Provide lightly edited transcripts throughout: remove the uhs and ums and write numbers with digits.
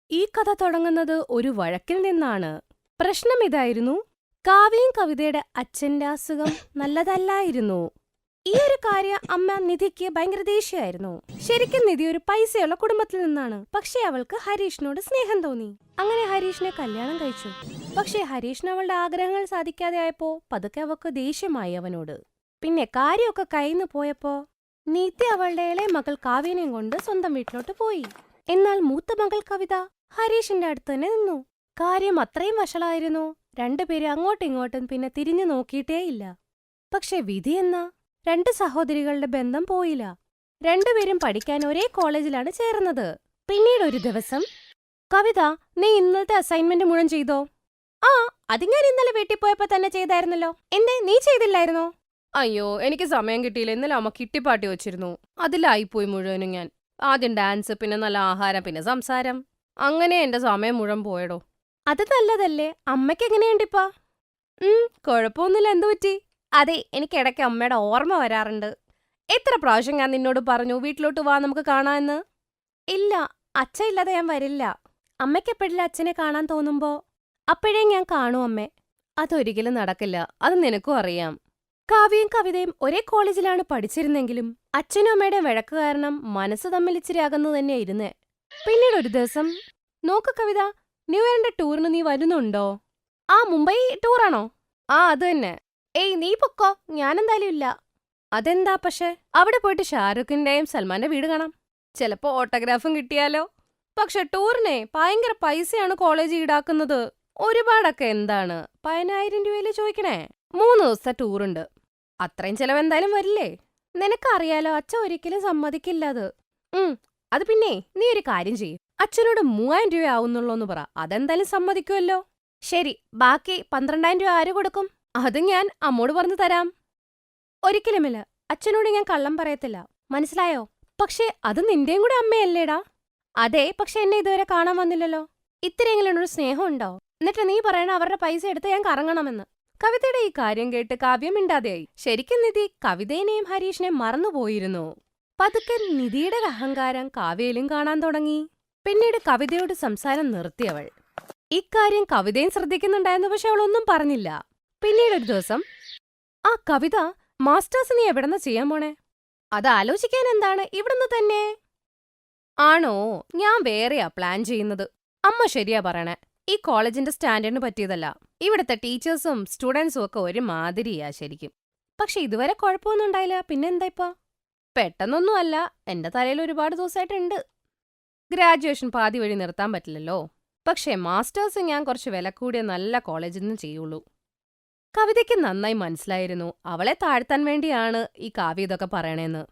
ഈ കഥ തുടങ്ങുന്നത് ഒരു വഴക്കിൽ നിന്നാണ്. പ്രശ്നം ഇതായിരുന്നു: കാവ്യയും കവിതയുടെ അച്ഛന്റെ അസുഖം നല്ലതല്ലായിരുന്നു. ഈ ഒരു കാര്യം അമ്മ നിധിക്ക് ഭയങ്കര ദേഷ്യമായിരുന്നു. ശരിക്കും നിധി ഒരു പൈസയുള്ള കുടുംബത്തിൽ നിന്നാണ്. പക്ഷെ അവൾക്ക് ഹരീഷിനോട് സ്നേഹം തോന്നി. അങ്ങനെ ഹരീഷിനെ കല്യാണം കഴിച്ചു. പക്ഷെ ഹരീഷിന് അവളുടെ ആഗ്രഹങ്ങൾ സാധിക്കാതെ ആയപ്പോ പതുക്കെ അവൾക്ക് ദേഷ്യമായി അവനോട്. പിന്നെ കാര്യമൊക്കെ കയ്യിന്ന് പോയപ്പോ നിധി അവളുടെ ഇളയ മകൾ കാവ്യനെയും കൊണ്ട് സ്വന്തം വീട്ടിലോട്ട് പോയി. എന്നാൽ മൂത്ത മകൾ കവിത ഹരീഷിന്റെ അടുത്ത് തന്നെ നിന്നു. കാര്യം അത്രയും വഷളായിരുന്നു. രണ്ടുപേരും അങ്ങോട്ടും ഇങ്ങോട്ടും പിന്നെ തിരിഞ്ഞു നോക്കിയിട്ടേയില്ല. പക്ഷെ വിധി എന്ന രണ്ട് സഹോദരികളുടെ ബന്ധം പോയില്ല. രണ്ടുപേരും പഠിക്കാൻ ഒരേ കോളേജിലാണ് ചേർന്നത്. പിന്നീട് ഒരു ദിവസം, കവിത, നീ ഇന്നലത്തെ അസൈൻമെന്റ് മുഴുവൻ ചെയ്തോ? ആ, അത് ഞാൻ ഇന്നലെ വീട്ടിൽ പോയപ്പോ തന്നെ ചെയ്തായിരുന്നല്ലോ. എന്തേ, നീ ചെയ്തില്ലായിരുന്നോ? അയ്യോ, എനിക്ക് സമയം കിട്ടിയില്ല. ഇന്നലെ അമ്മ കിട്ടിപ്പാട്ടി വെച്ചിരുന്നു. അതിലായിപ്പോയി മുഴുവനും ഞാൻ. ആദ്യം ഡാൻസ്, പിന്നെ നല്ല ആഹാരം, പിന്നെ സംസാരം. അങ്ങനെ എന്റെ സമയം മുഴുവൻ പോയടോ. അത് നല്ലതല്ലേ? അമ്മയ്ക്ക് എങ്ങനെയുണ്ടിപ്പാ? കുഴപ്പമൊന്നുമില്ല. എന്തു പറ്റി? അതെ, എനിക്ക് ഇടയ്ക്ക് അമ്മയുടെ ഓർമ്മ വരാറുണ്ട്. എത്ര പ്രാവശ്യം ഞാൻ നിന്നോട് പറഞ്ഞു വീട്ടിലോട്ട് വാ, നമുക്ക് കാണാമെന്ന്? ഇല്ല, അച്ഛ ഇല്ലാതെ ഞാൻ വരില്ല. അമ്മയ്ക്കെപ്പോഴില്ല അച്ഛനെ കാണാൻ തോന്നുമ്പോ അപ്പോഴേ ഞാൻ കാണൂ അമ്മേ. അതൊരിക്കലും നടക്കില്ല, അത് നിനക്കും അറിയാം. കാവ്യയും കവിതയും ഒരേ കോളേജിലാണ് പഠിച്ചിരുന്നെങ്കിലും അച്ഛനും അമ്മയുടെ വഴക്ക് കാരണം മനസ്സ് തമ്മിൽ ഇച്ചിരി അകന്നു തന്നെ ഇരുന്നേ. പിന്നീട് ഒരു ദിവസം, നോക്ക് കവിത, ന്യൂ ഇയറിന്റെ ടൂറിന് നീ വരുന്നുണ്ടോ? ആ, മുംബൈ ടൂറാണോ? ആ, അത് തന്നെ. ഏയ്, നീ പൊക്കോ, ഞാനെന്തായാലും ഇല്ല. അതെന്താ? പക്ഷെ അവിടെ പോയിട്ട് ഷാരൂഖിന്റെയും സൽമാന്റെ വീട് കാണാം. ചിലപ്പോ ഓട്ടോഗ്രാഫും കിട്ടിയാലോ. പക്ഷെ ടൂറിനെ ഭയങ്കര പൈസയാണ് കോളേജ് ഈടാക്കുന്നത്. ഒരുപാടൊക്കെ എന്താണ്, 10,000 രൂപയില് ചോദിക്കണേ. 3 ദിവസത്തെ ടൂറുണ്ട്. അത്രയും ചെലവെന്തായാലും വരില്ലേ? നിനക്കറിയാലോ, അച്ഛൻ ഒരിക്കലും സമ്മതിക്കില്ല അത്. അത് പിന്നെ നീ ഒരു കാര്യം ചെയ്യും, അച്ഛനോട് 3,000 രൂപ ആവുന്നുള്ളൂന്ന് പറ. അതെന്തായാലും സമ്മതിക്കുമല്ലോ. ശരി, ബാക്കി 12,000 രൂപ ആര് കൊടുക്കും? അത് ഞാൻ അമ്മോട് പറഞ്ഞു തരാം. ഒരിക്കലുമില്ല, അച്ഛനോട് ഞാൻ കള്ളം പറയത്തില്ല, മനസ്സിലായോ? പക്ഷേ അത് നിന്റെയും കൂടെ അമ്മയല്ലേടാ? അതെ, പക്ഷെ എന്നെ ഇതുവരെ കാണാൻ വന്നില്ലല്ലോ. ഇത്രയെങ്കിലും എന്നോട് സ്നേഹം ഉണ്ടോ? എന്നിട്ട് നീ പറയണ അവരുടെ പൈസ എടുത്ത് ഞാൻ കറങ്ങണമെന്ന്. കവിതയുടെ ഈ കാര്യം കേട്ട് കാവ്യം മിണ്ടാതെയായി. ശരിക്കും നിധി കവിതേനെയും ഹരീഷിനെയും മറന്നുപോയിരുന്നു. പതുക്കെ നിധിയുടെ അഹങ്കാരം കാവ്യയിലും കാണാൻ തുടങ്ങി. പിന്നീട് കവിതയോട് സംസാരം നിർത്തിയവൾ. ഇക്കാര്യം കവിതയും ശ്രദ്ധിക്കുന്നുണ്ടായിരുന്നു, പക്ഷെ അവളൊന്നും പറഞ്ഞില്ല. പിന്നീട് ഒരു ദിവസം, ആ കവിത, മാസ്റ്റേഴ്സ് നീ എവിടെന്നാ ചെയ്യാൻ പോണേ? അത് ആലോചിക്കാൻ എന്താണ്, ഇവിടുന്ന് തന്നെ. ആണോ? ഞാൻ വേറെയാ പ്ലാൻ ചെയ്യുന്നത്. അമ്മ ശരിയാ പറയണേ, ഈ കോളേജിന്റെ സ്റ്റാൻഡേർഡിന് പറ്റിയതല്ല. ഇവിടുത്തെ ടീച്ചേഴ്സും സ്റ്റുഡൻസും ഒക്കെ ഒരു മാതിരിയാ ശരിക്കും. പക്ഷെ ഇതുവരെ കുഴപ്പമൊന്നും ഉണ്ടായില്ല. പിന്നെന്താ ഇപ്പൊ? പെട്ടെന്നൊന്നുമല്ല, എന്റെ തലയിൽ ഒരുപാട് ദിവസമായിട്ടുണ്ട്. ഗ്രാജുവേഷൻ പാതി വഴി നിർത്താൻ പറ്റില്ലല്ലോ. പക്ഷേ മാസ്റ്റേഴ്സ് ഞാൻ കുറച്ച് വില കൂടിയ നല്ല കോളേജിൽ നിന്ന് ചെയ്യുള്ളൂ. കവിതയ്ക്ക് നന്നായി മനസ്സിലായിരുന്നു അവളെ താഴ്ത്താൻ വേണ്ടിയാണ് ഈ കാവ്യ ഇതൊക്കെ പറയണേന്ന്.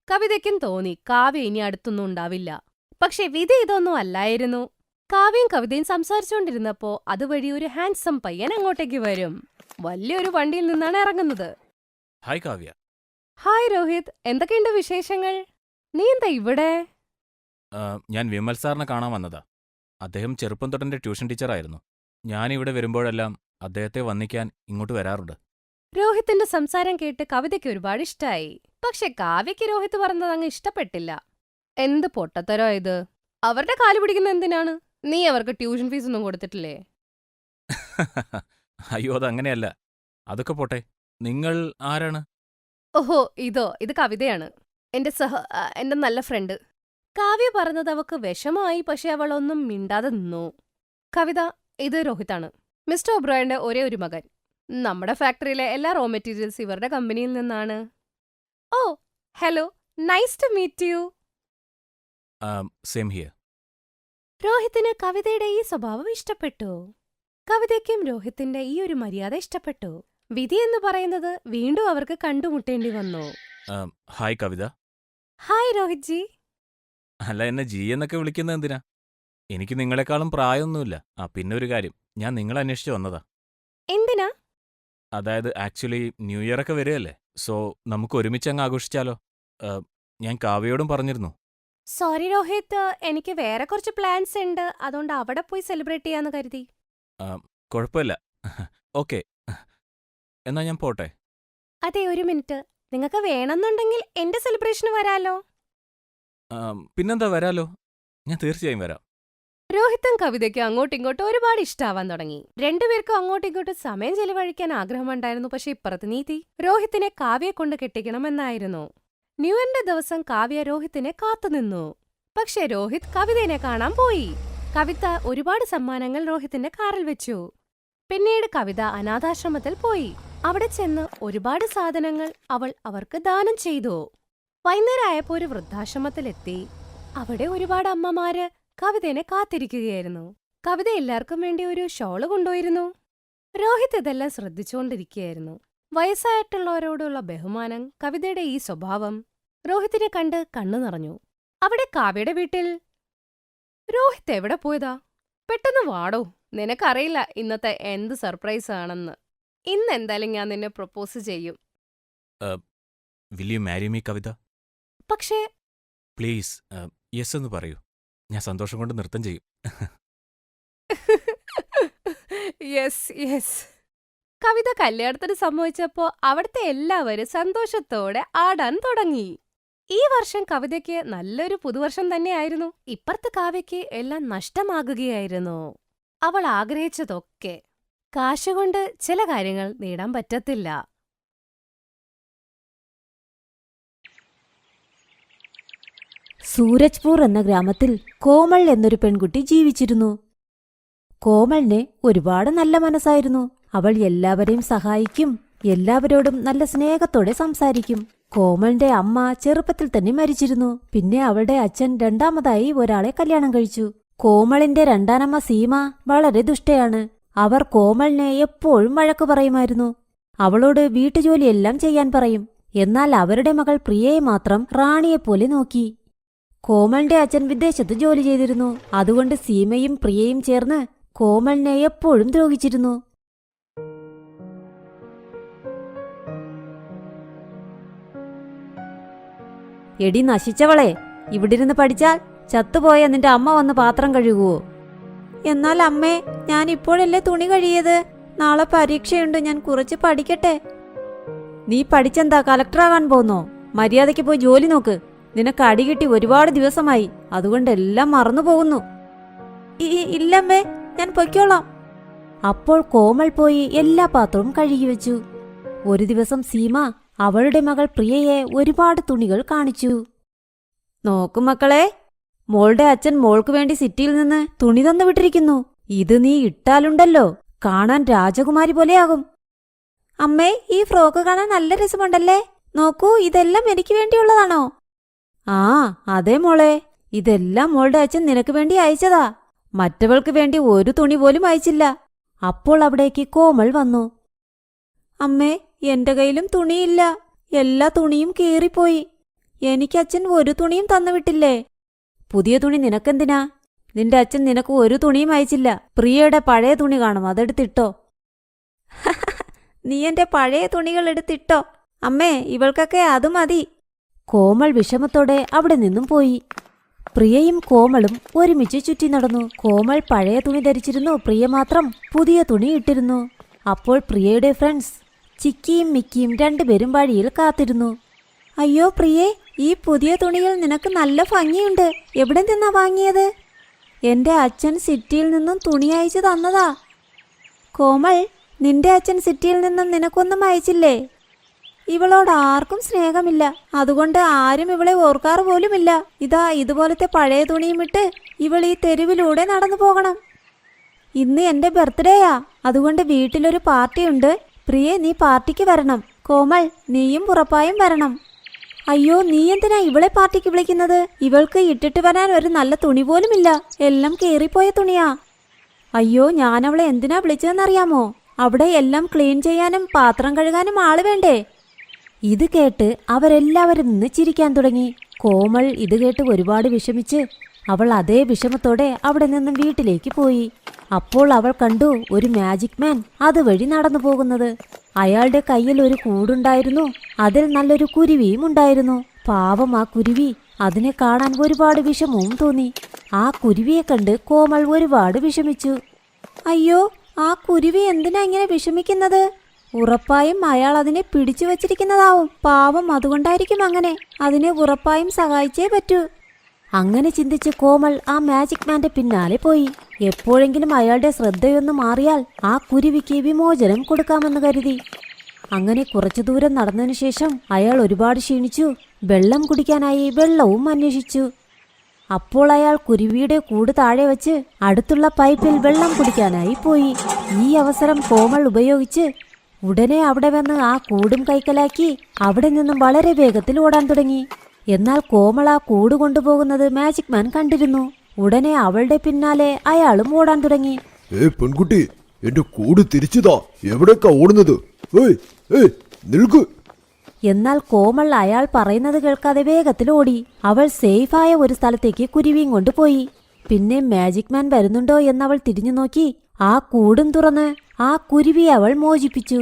കവിതയ്ക്കും തോന്നി കാവ്യ ഇനി അടുത്തൊന്നും ഉണ്ടാവില്ല. പക്ഷെ വിധി ഇതൊന്നും അല്ലായിരുന്നു. കാവ്യയും കവിതയും സംസാരിച്ചുകൊണ്ടിരുന്നപ്പോ അതുവഴി ഒരു ഹാൻസം പയ്യൻ അങ്ങോട്ടേക്ക് വരും. വലിയൊരു വണ്ടിയിൽ നിന്നാണ് ഇറങ്ങുന്നത്. ഹായ് കാവ്യ. ഹായ് രോഹിത്, എന്തൊക്കെയുണ്ട് വിശേഷങ്ങൾ? നീ എന്താ ഇവിടെ? ഞാൻ വിമൽ സാറിനെ കാണാൻ വന്നതാ. അദ്ദേഹം ചെറുപ്പം തൊട്ടെന്റെ ട്യൂഷൻ ടീച്ചറായിരുന്നു. ഞാനിവിടെ വരുമ്പോഴെല്ലാം അദ്ദേഹത്തെ വന്ദിക്കാൻ ഇങ്ങോട്ട് വരാറുണ്ട്. രോഹിത്തിന്റെ സംസാരം കേട്ട് കവിതയ്ക്ക് ഒരുപാട് ഇഷ്ടായി. പക്ഷെ കാവ്യയ്ക്ക് രോഹിത് പറഞ്ഞത് അങ്ങ് ഇഷ്ടപ്പെട്ടില്ല. എന്ത് പൊട്ടത്തരോ ഇത്? അവരുടെ കാല് പിടിക്കുന്ന എന്തിനാണ്? നീ അവർക്ക് ട്യൂഷൻ ഫീസ് ഒന്നും കൊടുത്തിട്ടില്ലേ? അയ്യോ, അതങ്ങനെയല്ല. അതൊക്കെ പോട്ടെ, നിങ്ങൾ ആരാണ്? ഓഹോ, ഇത് കവിതയാണ്. എന്റെ നല്ല ഫ്രണ്ട്. കാവ്യ പറഞ്ഞത് അവക്ക് വിഷമായി, പക്ഷെ അവൾ ഒന്നും മിണ്ടാതെ നിന്നു. കവിത, ഇത് രോഹിതാണ്, മിസ്റ്റർ ഒബ്രോയന്റെ ഒരേ ഒരു മകൻ. നമ്മുടെ ഫാക്ടറിയിലെ എല്ലാ റോ മെറ്റീരിയൽസ് ഇവരുടെ കമ്പനിയിൽ നിന്നാണ്. Oh, hello, nice to meet you. Same here. രോഹിത്തിന് കവിതയുടെ ഈ സ്വഭാവം ഇഷ്ടപ്പെട്ടു. കവിതയ്ക്കും രോഹിത്തിന്റെ ഈ ഒരു മര്യാദ ഇഷ്ടപ്പെട്ടു. വിധി എന്ന് പറയുന്നത് വീണ്ടും അവർക്ക് കണ്ടുമുട്ടേണ്ടി വന്നു. ഹായ് കവിത. ഹായ് രോഹിത് ജി. അല്ല, എന്നെ ജി എന്നൊക്കെ വിളിക്കുന്നത് എന്തിനാ? എനിക്ക് നിങ്ങളെക്കാളും പ്രായമൊന്നുമില്ല. പിന്നെ ഒരു കാര്യം, ഞാൻ നിങ്ങളെ അന്വേഷിച്ച് വന്നതാ. എന്തിനാ? അതായത് ആക്ച്വലി ന്യൂ ഇയർ ഒക്കെ വരികയല്ലേ, സോ നമുക്ക് ഒരുമിച്ച് അങ്ങ് ആഘോഷിച്ചാലോ? ഞാൻ കാവ്യയോടും പറഞ്ഞിരുന്നു. സോറി രോഹിത്, എനിക്ക് വേറെ കുറച്ച് പ്ലാൻസ് ഉണ്ട്, അതുകൊണ്ട് അവിടെ പോയി സെലിബ്രേറ്റ് ചെയ്യാന്ന് കരുതി. കുഴപ്പമില്ല. ഓക്കെ, എന്നാ ഞാൻ പോട്ടെ. അതെ, ഒരു മിനിറ്റ്. നിങ്ങൾക്ക് വേണമെന്നുണ്ടെങ്കിൽ എന്റെ സെലിബ്രേഷന് വരാലോ. പിന്നെന്താ, വരാലോ. ഞാൻ തീർച്ചയായും വരാം. രോഹിത്തും കവിതയ്ക്കും അങ്ങോട്ടും ഇങ്ങോട്ടും ഒരുപാട് ഇഷ്ടാവാൻ തുടങ്ങി. രണ്ടുപേർക്കും അങ്ങോട്ടും ഇങ്ങോട്ടും സമയം ചെലവഴിക്കാൻ ആഗ്രഹമുണ്ടായിരുന്നു. പക്ഷെ ഇപ്പുറത്ത് നീതി രോഹിത്തിനെ കാവ്യയെ കൊണ്ട് കെട്ടിക്കണമെന്നായിരുന്നു. ന്യൂ ഇയറിന്റെ ദിവസം കാവ്യ രോഹിത്തിനെ കാത്തുനിന്നു. പക്ഷെ രോഹിത് കവിതയെ കാണാൻ പോയി. കവിത ഒരുപാട് സമ്മാനങ്ങൾ രോഹിത്തിന്റെ കാറിൽ വെച്ചു. പിന്നീട് കവിത അനാഥാശ്രമത്തിൽ പോയി. അവിടെ ചെന്ന് ഒരുപാട് സാധനങ്ങൾ അവൾ അവർക്ക് ദാനം ചെയ്തു. വൈകുന്നേരമായപ്പോ ഒരു വൃദ്ധാശ്രമത്തിലെത്തി. അവിടെ ഒരുപാട് അമ്മമാര് കവിതയെ കാത്തിരിക്കുകയായിരുന്നു. കവിത എല്ലാവർക്കും വേണ്ടി ഒരു ഷോള് കൊണ്ടുപോയിരുന്നു. രോഹിത് ഇതെല്ലാം ശ്രദ്ധിച്ചുകൊണ്ടിരിക്കുകയായിരുന്നു. വയസ്സായിട്ടുള്ളവരോടുള്ള ബഹുമാനം, കവിതയുടെ ഈ സ്വഭാവം രോഹിത്തിനെ കണ്ട് കണ്ണു നിറഞ്ഞു. അവിടെ കാവ്യയുടെ വീട്ടിൽ രോഹിത് എവിടെ പോയതാ? പെട്ടെന്ന് വാടോ, നിനക്കറിയില്ല ഇന്നത്തെ എന്ത് സർപ്രൈസ് ആണെന്ന്. ഇന്ന് എന്തായാലും ഞാൻ നിന്നെ പ്രൊപ്പോസ് ചെയ്യും. വിൽ യു മാരി മീ കവിത? പക്ഷേ പ്ലീസ് യെസ് എന്ന് പറയൂ. ഞാൻ സന്തോഷം കൊണ്ട് നൃത്തം ചെയ്യും. Yes yes. കവിത കല്യാണത്തിന് സമ്മതിച്ചപ്പോ അവിടുത്തെ എല്ലാവരും സന്തോഷത്തോടെ ആടാൻ തുടങ്ങി. ഈ വർഷം കവിതയ്ക്ക് നല്ലൊരു പുതുവർഷം തന്നെയായിരുന്നു. ഇപ്പുറത്തെ കാവ്യയ്ക്ക് എല്ലാം നഷ്ടമാകുകയായിരുന്നു. അവൾ ആഗ്രഹിച്ചതൊക്കെ. കാശുകൊണ്ട് ചില കാര്യങ്ങൾ നേടാൻ പറ്റത്തില്ല. സൂരജ്പൂർ എന്ന ഗ്രാമത്തിൽ കോമൾ എന്നൊരു പെൺകുട്ടി ജീവിച്ചിരുന്നു. കോമളിന് ഒരുപാട് നല്ല മനസ്സായിരുന്നു. അവൾ എല്ലാവരെയും സഹായിക്കും, എല്ലാവരോടും നല്ല സ്നേഹത്തോടെ സംസാരിക്കും. കോമളിന്റെ അമ്മ ചെറുപ്പത്തിൽ തന്നെ മരിച്ചിരുന്നു. പിന്നെ അവളുടെ അച്ഛൻ രണ്ടാമതായി ഒരാളെ കല്യാണം കഴിച്ചു. കോമളിന്റെ രണ്ടാനമ്മ സീമ വളരെ ദുഷ്ടയാണ്. അവർ കോമളിനെ എപ്പോഴും വഴക്കു പറയുമായിരുന്നു. അവളോട് വീട്ടുജോലിയെല്ലാം ചെയ്യാൻ പറയും. എന്നാൽ അവരുടെ മകൾ പ്രിയയെ മാത്രം റാണിയെപ്പോലെ നോക്കി. കോമളിന്റെ അച്ഛൻ വിദേശത്ത് ജോലി ചെയ്തിരുന്നു. അതുകൊണ്ട് സീമയും പ്രിയയും ചേർന്ന് കോമളിനെ എപ്പോഴും ദ്രോഹിച്ചിരുന്നു. എടി നശിച്ചവളെ, ഇവിടിരുന്ന് പഠിച്ചാൽ ചത്തുപോയ നിന്റെ അമ്മ വന്ന് പാത്രം കഴുകുവോ? എന്നാൽ അമ്മേ, ഞാൻ ഇപ്പോഴല്ലേ തുണി കഴിയത്. നാളെ പരീക്ഷയുണ്ട്, ഞാൻ കുറച്ച് പഠിക്കട്ടെ. നീ പഠിച്ചെന്താ കലക്ടറാകാൻ പോന്നോ? മര്യാദയ്ക്ക് പോയി ജോലി നോക്ക്. നിനക്ക് അടി കിട്ടി ഒരുപാട് ദിവസമായി, അതുകൊണ്ടെല്ലാം മറന്നുപോകുന്നു. ഇല്ലമ്മേ, ഞാൻ പൊയ്ക്കോളാം. അപ്പോൾ കോമൾ പോയി എല്ലാ പാത്രവും കഴുകി വെച്ചു. ഒരു ദിവസം സീമ അവളുടെ മകൾ പ്രിയയെ ഒരുപാട് തുണികൾ കാണിച്ചു. നോക്കു മക്കളെ, മോളുടെ അച്ഛൻ മോൾക്ക് വേണ്ടി സിറ്റിയിൽ നിന്ന് തുണി തന്നു വിട്ടിരിക്കുന്നു. ഇത് നീ ഇട്ടാലുണ്ടല്ലോ, കാണാൻ രാജകുമാരി പോലെയാകും. അമ്മേ, ഈ ഫ്രോക്ക് കാണാൻ നല്ല രസമുണ്ടല്ലേ. നോക്കൂ, ഇതെല്ലാം എനിക്ക് വേണ്ടിയുള്ളതാണോ? ആ അതെ മോളെ, ഇതെല്ലാം മോളുടെ അച്ഛൻ നിനക്ക് വേണ്ടി അയച്ചതാ. മറ്റവൾക്ക് വേണ്ടി ഒരു തുണി പോലും അയച്ചില്ല. അപ്പോൾ അവിടേക്ക് കോമൾ വന്നു. അമ്മേ, എന്റെ കയ്യിലും തുണിയില്ല. എല്ലാ തുണിയും കീറിപ്പോയി. എനിക്ക് അച്ഛൻ ഒരു തുണിയും തന്നുവിട്ടില്ലേ? പുതിയ തുണി നിനക്കെന്തിനാ? നിന്റെ അച്ഛൻ നിനക്ക് ഒരു തുണിയും അയച്ചില്ല. പ്രിയയുടെ പഴയ തുണി കാണും, അതെടുത്തിട്ടോ. നീ എന്റെ പഴയ തുണികൾ എടുത്തിട്ടോ. അമ്മേ, ഇവൾക്കൊക്കെ അത് മതി. കോമൾ വിഷമത്തോടെ അവിടെ നിന്നും പോയി. പ്രിയയും കോമളും ഒരുമിച്ച് ചുറ്റി നടന്നു. കോമൾ പഴയ തുണി ധരിച്ചിരുന്നു, പ്രിയ മാത്രം പുതിയ തുണി ഇട്ടിരുന്നു. അപ്പോൾ പ്രിയയുടെ ഫ്രണ്ട്സ് ചിക്കിയും മിക്കിയും രണ്ടുപേരും വഴിയിൽ കാത്തിരുന്നു. അയ്യോ പ്രിയേ, ഈ പുതിയ തുണിയിൽ നിനക്ക് നല്ല ഭംഗിയുണ്ട്. എവിടെ നിന്നാ വാങ്ങിയത്? എന്റെ അച്ഛൻ സിറ്റിയിൽ നിന്നും തുണി അയച്ചു തന്നതാ. കോമൾ, നിന്റെ അച്ഛൻ സിറ്റിയിൽ നിന്നും നിനക്കൊന്നും അയച്ചില്ലേ? ഇവളോട് ആർക്കും സ്നേഹമില്ല, അതുകൊണ്ട് ആരും ഇവളെ ഓർക്കാറ് പോലുമില്ല. ഇതാ ഇതുപോലത്തെ പഴയ തുണിയുമിട്ട് ഇവൾ ഈ തെരുവിലൂടെ നടന്നു പോകണം. ഇന്ന് എന്റെ ബർത്ത്ഡേയാ, അതുകൊണ്ട് വീട്ടിലൊരു പാർട്ടിയുണ്ട്. പ്രിയെ, നീ പാർട്ടിക്ക് വരണം. കോമൾ, നീയും ഉറപ്പായും വരണം. അയ്യോ, നീ എന്തിനാ ഇവളെ പാർട്ടിക്ക് വിളിക്കുന്നത്? ഇവൾക്ക് ഇട്ടിട്ട് വരാൻ ഒരു നല്ല തുണി പോലുമില്ല. എല്ലാം കീറിപ്പോയ തുണിയാ. അയ്യോ, ഞാനവളെ എന്തിനാ വിളിച്ചതെന്നറിയാമോ? അവിടെ എല്ലാം ക്ലീൻ ചെയ്യാനും പാത്രം കഴുകാനും ആള് വേണ്ടേ? ഇത് കേട്ട് അവരെല്ലാവരും നിന്ന് ചിരിക്കാൻ തുടങ്ങി. കോമൾ ഇത് കേട്ട് ഒരുപാട് വിഷമിച്ച് അവൾ അതേ വിഷമത്തോടെ അവിടെ നിന്നും വീട്ടിലേക്ക് പോയി. അപ്പോൾ അവൾ കണ്ടു ഒരു മാജിക് മാൻ അതുവഴി നടന്നു പോകുന്നത്. അയാളുടെ കയ്യിൽ ഒരു കൂടുണ്ടായിരുന്നു. അതിൽ നല്ലൊരു കുരുവിയും ഉണ്ടായിരുന്നു. പാവം ആ കുരുവി. അതിനെ കാണാൻ ഒരുപാട് വിഷമവും തോന്നി. ആ കുരുവിയെ കണ്ട് കോമൾ ഒരുപാട് വിഷമിച്ചു. അയ്യോ, ആ കുരുവി എന്തിനാ ഇങ്ങനെ വിഷമിക്കുന്നത്? ഉറപ്പായും അയാൾ അതിനെ പിടിച്ചു വച്ചിരിക്കുന്നതാവും. പാവം, അതുകൊണ്ടായിരിക്കും അങ്ങനെ. അതിനെ ഉറപ്പായും സഹായിച്ചേ പറ്റൂ. അങ്ങനെ ചിന്തിച്ച് കോമൾ ആ മാജിക് മാന്റെ പിന്നാലെ പോയി. എപ്പോഴെങ്കിലും അയാളുടെ ശ്രദ്ധയൊന്ന് മാറിയാൽ ആ കുരുവിക്ക് വിമോചനം കൊടുക്കാമെന്ന് കരുതി. അങ്ങനെ കുറച്ചു ദൂരം നടന്നതിനു ശേഷം അയാൾ ഒരുപാട് ക്ഷീണിച്ചു. വെള്ളം കുടിക്കാനായി വെള്ളവും അന്വേഷിച്ചു. അപ്പോൾ അയാൾ കുരുവിയുടെ കൂട് താഴെ വെച്ച് അടുത്തുള്ള പൈപ്പിൽ വെള്ളം കുടിക്കാനായി പോയി. ഈ അവസരം കോമൾ ഉപയോഗിച്ച് ഉടനെ അവിടെ വന്ന് ആ കൂടും കൈക്കലാക്കി അവിടെ നിന്നും വളരെ വേഗത്തിൽ ഓടാൻ തുടങ്ങി. എന്നാൽ കോമൾ ആ കൂട് കൊണ്ടുപോകുന്നത് മാജിക് മാൻ കണ്ടിരുന്നു. ഉടനെ അവളുടെ പിന്നാലെ അയാളും ഓടാൻ തുടങ്ങി. പെൺകുട്ടി, എന്റെ കൂട് തിരിച്ചുതാ. എവിടേക്കാ ഓടുന്നത്? നിൽക്കു. എന്നാൽ കോമൾ അയാൾ പറയുന്നത് കേൾക്കാതെ വേഗത്തിൽ ഓടി. അവൾ സേഫായ ഒരു സ്ഥലത്തേക്ക് കുരുവിയും കൊണ്ടുപോയി. പിന്നെ മാജിക് മാൻ വരുന്നുണ്ടോ എന്നവൾ തിരിഞ്ഞു നോക്കി. ആ കൂടും തുറന്ന് ആ കുരുവിയെ അവൾ മോചിപ്പിച്ചു.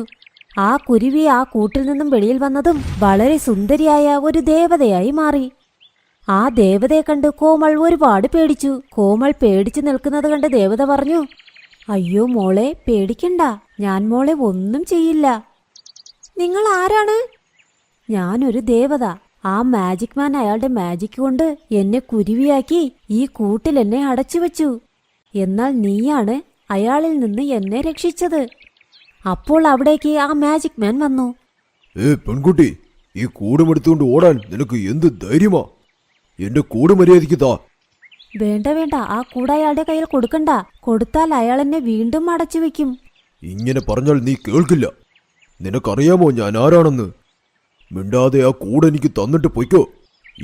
ആ കുരുവി ആ കൂട്ടിൽ നിന്നും വെളിയിൽ വന്നതും വളരെ സുന്ദരിയായ ഒരു ദേവതയായി മാറി. ആ ദേവതയെ കണ്ട് കോമൾ ഒരുപാട് പേടിച്ചു. കോമൾ പേടിച്ചു നിൽക്കുന്നത് കണ്ട് ദേവത പറഞ്ഞു, അയ്യോ മോളെ, പേടിക്കണ്ട, ഞാൻ മോളെ ഒന്നും ചെയ്യില്ല. നിങ്ങൾ ആരാണ്? ഞാനൊരു ദേവത. ആ മാജിക് മാൻ അയാളുടെ മാജിക് കൊണ്ട് എന്നെ കുരുവിയാക്കി ഈ കൂട്ടിൽ എന്നെ അടച്ചു വെച്ചു. എന്നാൽ നീയാണ് അയാളിൽ നിന്ന് എന്നെ രക്ഷിച്ചത്. അപ്പോൾ അവിടേക്ക് ആ മാജിക് മാൻ വന്നു. പെൺകുട്ടി, ഈ കൂടുമെടുത്തുകൊണ്ട് ഓടാൻ നിനക്ക് എന്ത് ധൈര്യമാ? എന്റെ കൂട് മര്യാദയ്ക്ക് താ. വേണ്ട വേണ്ട, ആ കൂട് അയാളുടെ കയ്യിൽ കൊടുക്കണ്ട. കൊടുത്താൽ അയാൾ എന്നെ വീണ്ടും അടച്ചു വെക്കും. ഇങ്ങനെ പറഞ്ഞാൽ നീ കേൾക്കില്ല. നിനക്കറിയാമോ ഞാൻ ആരാണെന്ന്? മിണ്ടാതെ ആ കൂട് എനിക്ക് തന്നിട്ട് പൊയ്ക്കോ.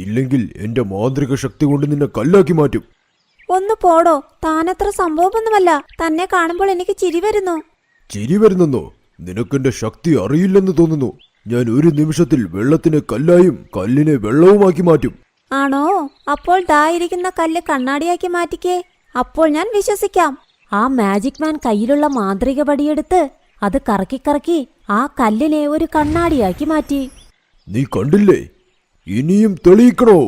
ഇല്ലെങ്കിൽ എന്റെ മാന്ത്രിക ശക്തി കൊണ്ട് നിന്നെ കല്ലാക്കി മാറ്റും. ഒന്ന് പോടോ, താനത്ര സംഭവമൊന്നുമല്ല. തന്നെ കാണുമ്പോൾ എനിക്ക് ചിരി വരുന്നു. ചിരി വരുന്നെന്നോ? നിനക്കെന്റെ ശക്തി അറിയില്ലെന്ന് തോന്നുന്നു. ഞാൻ ഒരു നിമിഷത്തിൽ വെള്ളത്തിനെ കല്ലായും കല്ലിനെ വെള്ളവുമാക്കി മാറ്റും. ആണോ? അപ്പോൾ ദായിരിക്കുന്ന കല്ല് കണ്ണാടിയാക്കി മാറ്റിക്കേ. അപ്പോൾ ഞാൻ വിശ്വസിക്കാം. ആ മാജിക് മാൻ കയ്യിലുള്ള മാന്ത്രിക വടിയെടുത്ത് അത് കറക്കി കറക്കി ആ കല്ലിനെ ഒരു കണ്ണാടിയാക്കി മാറ്റി. നീ കണ്ടില്ലേ? ഇനിയും തെളിയിക്കണോ?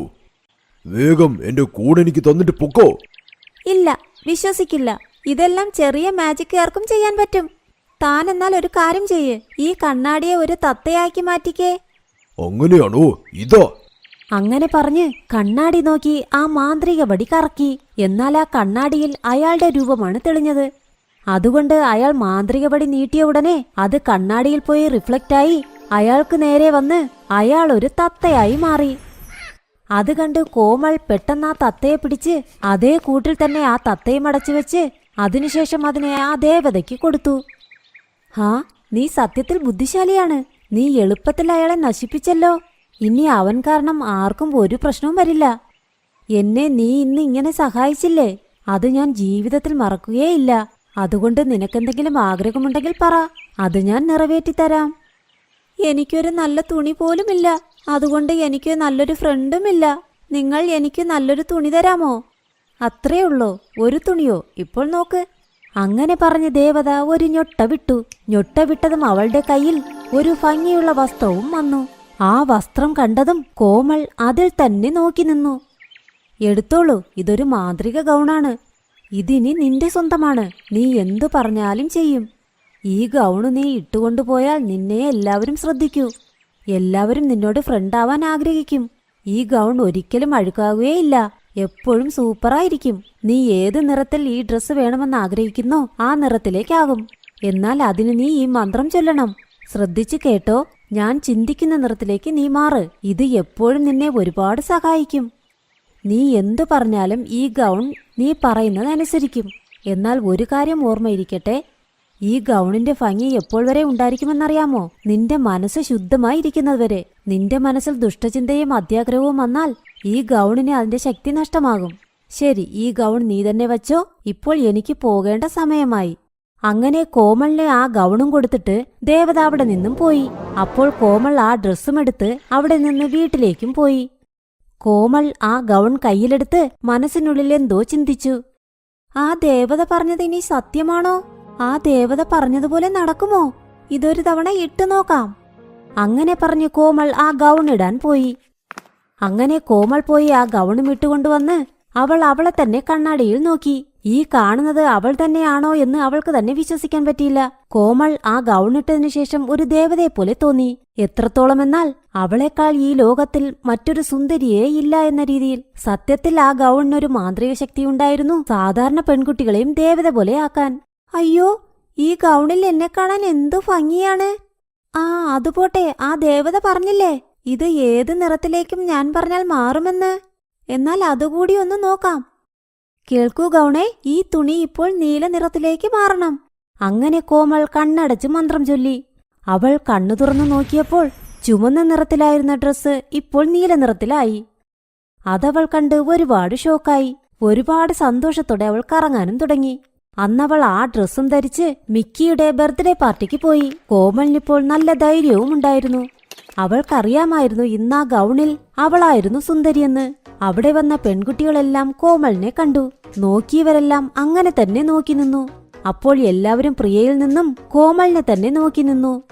വേഗം എന്റെ കൂടെനിക്ക് തന്നിട്ട് പൊക്കോ. ഇല്ല, വിശ്വസിക്കില്ല. ഇതെല്ലാം ചെറിയ മാജിക്കുകാർക്കും ചെയ്യാൻ പറ്റും. താൻ എന്നാൽ ഒരു കാര്യം ചെയ്യ്, ഈ കണ്ണാടിയെ ഒരു തത്തയാക്കി മാറ്റിക്കേ. അങ്ങനെയാണോ? ഇതാ. അങ്ങനെ പറഞ്ഞ് കണ്ണാടി നോക്കി ആ മാന്ത്രിക വടി കറക്കി. എന്നാൽ ആ കണ്ണാടിയിൽ അയാളുടെ രൂപമാണ് തെളിഞ്ഞത്. അതുകൊണ്ട് അയാൾ മാന്ത്രിക വടി നീട്ടിയ ഉടനെ അത് കണ്ണാടിയിൽ പോയി റിഫ്ലക്റ്റായി അയാൾക്ക് നേരെ വന്ന് അയാൾ ഒരു തത്തയായി മാറി. അത് കണ്ട് കോമൾ പെട്ടെന്ന് ആ തത്തയെ പിടിച്ച് അതേ കൂട്ടിൽ തന്നെ ആ തത്തയും അടച്ചു വെച്ച് അതിനുശേഷം അതിനെ ആ ദേവതയ്ക്ക് കൊടുത്തു. ഹാ, നീ സത്യത്തിൽ ബുദ്ധിശാലിയാണ്. നീ എളുപ്പത്തിൽ അയാളെ നശിപ്പിച്ചല്ലോ. ഇനി അവൻ കാരണം ആർക്കും ഒരു പ്രശ്നവും വരില്ല. എന്നെ നീ ഇന്ന് ഇങ്ങനെ സഹായിച്ചില്ലേ, അത് ഞാൻ ജീവിതത്തിൽ മറക്കുകയേയില്ല. അതുകൊണ്ട് നിനക്കെന്തെങ്കിലും ആഗ്രഹമുണ്ടെങ്കിൽ പറ, അത് ഞാൻ നിറവേറ്റിത്തരാം. എനിക്കൊരു നല്ല തുണി പോലുമില്ല. അതുകൊണ്ട് എനിക്ക് നല്ലൊരു ഫ്രണ്ടുമില്ല. നിങ്ങൾ എനിക്ക് നല്ലൊരു തുണി തരാമോ? അത്രേ ഉള്ളോ? ഒരു തുണിയോ? ഇപ്പോൾ നോക്ക്. അങ്ങനെ പറഞ്ഞ് ദേവത ഒരു ഞൊട്ട വിട്ടു. ഞൊട്ട വിട്ടതും അവളുടെ കയ്യിൽ ഒരു ഭംഗിയുള്ള വസ്ത്രവും വന്നു. ആ വസ്ത്രം കണ്ടതും കോമൾ അതിൽ തന്നെ നോക്കി നിന്നു. എടുത്തോളൂ, ഇതൊരു മാന്ത്രിക ഗൗണാണ്. ഇതിനി നിന്റെ സ്വന്തമാണ്. നീ എന്തു പറഞ്ഞാലും ചെയ്യും. ഈ ഗൗണ് നീ ഇട്ടുകൊണ്ടുപോയാൽ നിന്നെ എല്ലാവരും ശ്രദ്ധിക്കൂ. എല്ലാവരും നിന്നോട് ഫ്രണ്ടാവാൻ ആഗ്രഹിക്കും. ഈ ഗൗൺ ഒരിക്കലും അഴുക്കാകുകയില്ല. എപ്പോഴും സൂപ്പറായിരിക്കും. നീ ഏത് നിറത്തിൽ ഈ ഡ്രസ്സ് വേണമെന്ന് ആഗ്രഹിക്കുന്നോ ആ നിറത്തിലേക്കാകും. എന്നാൽ അതിന് നീ ഈ മന്ത്രം ചൊല്ലണം. ശ്രദ്ധിച്ചു കേട്ടോ. ഞാൻ ചിന്തിക്കുന്ന നിറത്തിലേക്ക് നീ മാറ്. ഇത് എപ്പോഴും നിന്നെ ഒരുപാട് സഹായിക്കും. നീ എന്തു പറഞ്ഞാലും ഈ ഗൗൺ നീ പറയുന്നത് അനുസരിക്കും. എന്നാൽ ഒരു കാര്യം ഓർമ്മയിരിക്കട്ടെ, ഈ ഗൗണിന്റെ ഭംഗി എപ്പോൾ വരെ ഉണ്ടായിരിക്കുമെന്നറിയാമോ? നിന്റെ മനസ്സ് ശുദ്ധമായിരിക്കുന്നതുവരെ. നിന്റെ മനസ്സിൽ ദുഷ്ടചിന്തയും അത്യാഗ്രഹവും വന്നാൽ ഈ ഗൗണിന് അതിന്റെ ശക്തി നഷ്ടമാകും. ശരി, ഈ ഗൗൺ നീ തന്നെ വച്ചോ. ഇപ്പോൾ എനിക്ക് പോകേണ്ട സമയമായി. അങ്ങനെ കോമളിനെ ആ ഗൗണും കൊടുത്തിട്ട് ദേവത അവിടെ നിന്നും പോയി. അപ്പോൾ കോമൾ ആ ഡ്രസ്സും എടുത്ത് അവിടെ നിന്ന് വീട്ടിലേക്കും പോയി. കോമൾ ആ ഗൗൺ കയ്യിലെടുത്ത് മനസ്സിനുള്ളിൽ എന്തോ ചിന്തിച്ചു. ആ ദേവത പറഞ്ഞത് ഇനി സത്യമാണോ? ആ ദേവത പറഞ്ഞതുപോലെ നടക്കുമോ? ഇതൊരു തവണ ഇട്ടു നോക്കാം. അങ്ങനെ പറഞ്ഞ് കോമൾ ആ ഗൗൺ ഇടാൻ പോയി. അങ്ങനെ കോമൾ പോയി ആ ഗൗണും ഇട്ടുകൊണ്ടുവന്ന് അവൾ അവളെ തന്നെ കണ്ണാടിയിൽ നോക്കി. ഈ കാണുന്നത് അവൾ തന്നെയാണോ എന്ന് അവൾക്ക് തന്നെ വിശ്വസിക്കാൻ പറ്റിയില്ല. കോമൾ ആ ഗൗണിട്ടതിനു ശേഷം ഒരു ദേവതയെ പോലെ തോന്നി. എത്രത്തോളമെന്നാൽ അവളെക്കാൾ ഈ ലോകത്തിൽ മറ്റൊരു സുന്ദരിയേ ഇല്ല എന്ന രീതിയിൽ. സത്യത്തിൽ ആ ഗൗണിനൊരു മാന്ത്രിക ശക്തിയുണ്ടായിരുന്നു, സാധാരണ പെൺകുട്ടികളെയും ദേവത പോലെ ആക്കാൻ. അയ്യോ, ഈ ഗൗണിൽ എന്നെ കാണാൻ എന്തു ഭംഗിയാണ്. ആ അതുപോട്ടെ, ആ ദേവത പറഞ്ഞില്ലേ ഇത് ഏത് നിറത്തിലേക്കും ഞാൻ പറഞ്ഞാൽ മാറുമെന്ന്. എന്നാൽ അതുകൂടി ഒന്ന് നോക്കാം. കേൾക്കൂ ഗൗണേ, ഈ തുണി ഇപ്പോൾ നീല നിറത്തിലേക്ക് മാറണം. അങ്ങനെ കോമൾ കണ്ണടച്ച് മന്ത്രം ചൊല്ലി. അവൾ കണ്ണു തുറന്നു നോക്കിയപ്പോൾ ചുമന്ന നിറത്തിലായിരുന്ന ഡ്രസ്സ് ഇപ്പോൾ നീല നിറത്തിലായി. അതവൾ കണ്ട് ഒരുപാട് ഷോക്കായി. ഒരുപാട് സന്തോഷത്തോടെ അവൾ കറങ്ങാനും തുടങ്ങി. അന്നവൾ ആ ഡ്രസ്സും ധരിച്ച് മിക്കിയുടെ ബർത്ത്ഡേ പാർട്ടിക്ക് പോയി. കോമളിനിപ്പോൾ നല്ല ധൈര്യവും ഉണ്ടായിരുന്നു. അവൾക്കറിയാമായിരുന്നു ഇന്നാ ഗൗണിൽ അവളായിരുന്നു സുന്ദരിയെന്ന്. അവിടെ വന്ന പെൺകുട്ടികളെല്ലാം കോമളിനെ കണ്ടു. നോക്കിയവരെല്ലാം അങ്ങനെ തന്നെ നോക്കി നിന്നു. അപ്പോൾ എല്ലാവരും പ്രിയയിൽ നിന്നും കോമളിനെ തന്നെ നോക്കി നിന്നു.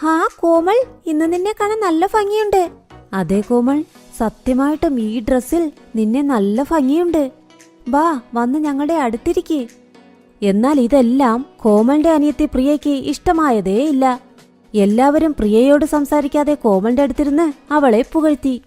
ഹാ കോമൾ, ഇന്ന് നിന്നെ കാണാൻ നല്ല ഭംഗിയുണ്ട്. അതെ കോമൾ, സത്യമായിട്ടും ഈ ഡ്രസ്സിൽ നിന്നെ നല്ല ഭംഗിയുണ്ട്. വാ, വന്ന് ഞങ്ങളുടെ അടുത്തിരിക്കേ. എന്നാൽ ഇതെല്ലാം കോമളിന്റെ അനിയത്തി പ്രിയയ്ക്ക് ഇഷ്ടമായതേയില്ല. എല്ലാവരും പ്രിയയോട് സംസാരിക്കാതെ കോമളിന്റെ അടുത്തിരുന്ന് അവളെ പുകഴ്ത്തി.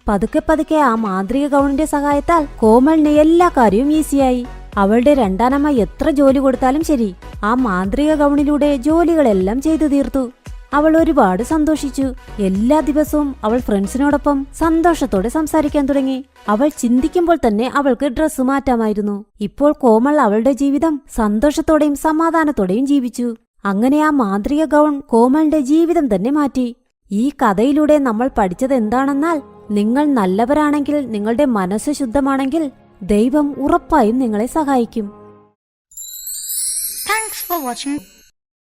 പതുക്കെ പതുക്കെ ആ മാന്ത്രിക ഗൗണിന്റെ സഹായത്താൽ കോമളിന് എല്ലാ കാര്യവും ഈസിയായി. അവളുടെ രണ്ടാനമ്മ എത്ര ജോലി കൊടുത്താലും ശരി, ആ മാന്ത്രിക ഗൗണിലൂടെ ജോലികളെല്ലാം ചെയ്തു തീർത്തു. അവൾ ഒരുപാട് സന്തോഷിച്ചു. എല്ലാ ദിവസവും അവൾ ഫ്രണ്ട്സിനോടൊപ്പം സന്തോഷത്തോടെ സംസാരിക്കാൻ തുടങ്ങി. അവൾ ചിന്തിക്കുമ്പോൾ തന്നെ അവൾക്ക് ഡ്രസ്സ് മാറ്റാമായിരുന്നു. ഇപ്പോൾ കോമൾ അവളുടെ ജീവിതം സന്തോഷത്തോടെയും സമാധാനത്തോടെയും ജീവിച്ചു. അങ്ങനെ ആ മാന്ത്രിക ഗൗൺ കോമളിന്റെ ജീവിതം തന്നെ മാറ്റി. ഈ കഥയിലൂടെ നമ്മൾ പഠിച്ചത് എന്താണെന്നാൽ, നിങ്ങൾ നല്ലവരാണെങ്കിൽ, നിങ്ങളുടെ മനസ്സ് ശുദ്ധമാണെങ്കിൽ ദൈവം ഉറപ്പായും നിങ്ങളെ സഹായിക്കും. Thanks for watching.